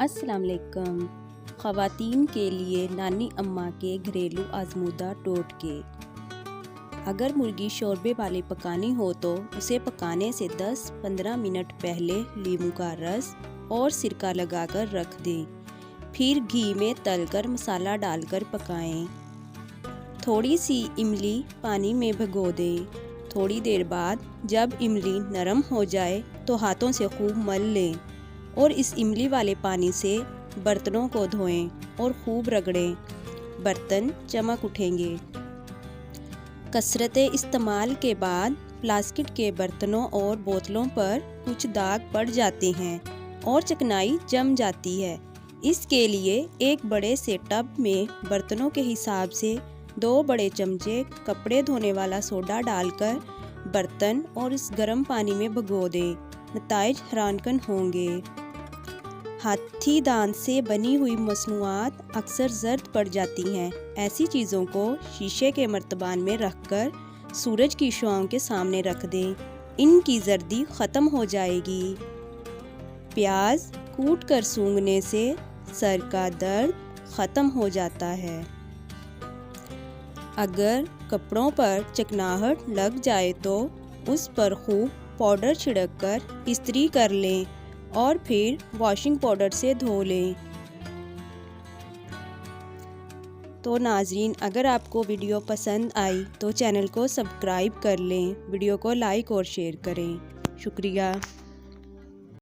अस्सलाम वालेकुम। ख़वातीन के लिए नानी अम्मा के घरेलू आजमूदा टोटके। अगर मुर्गी शोरबे वाली पकानी हो तो उसे पकाने से 10-15 मिनट पहले नींबू का रस और सिरका लगाकर रख दें। फिर घी में तलकर मसाला डालकर पकाएं। थोड़ी सी इमली पानी में भिगो दें। थोड़ी देर बाद जब इमली नरम हो जाए तो हाथों से खूब मल लें और इस इमली वाले पानी से बर्तनों को धोएं और खूब रगड़ें। बर्तन चमक उठेंगे। कसरते इस्तेमाल के बाद प्लास्टिक के बर्तनों और बोतलों पर कुछ दाग पड़ जाते हैं और चिकनाई जम जाती है। इसके लिए एक बड़े से टब में बर्तनों के हिसाब से 2 बड़े चमचे कपड़े धोने वाला सोडा डालकर बर्तन और इस गर्म पानी में भिगो दें। नताइज हैरानकुन होंगे। हाथी दांत से बनी हुई मसनूआत अक्सर जर्द पड़ जाती हैं। ऐसी चीज़ों को शीशे के मर्तबान में रखकर सूरज की शुआओं के सामने रख दें। इनकी जर्दी ख़त्म हो जाएगी। प्याज कूट कर सूंघने से सर का दर्द ख़त्म हो जाता है। अगर कपड़ों पर चिकनाहट लग जाए तो उस पर खूब पाउडर छिड़ककर इस्त्री कर लें और फिर वॉशिंग पाउडर से धो लें। तो नाजरीन, अगर आपको वीडियो पसंद आई तो चैनल को सब्सक्राइब कर लें, वीडियो को लाइक और शेयर करें। शुक्रिया।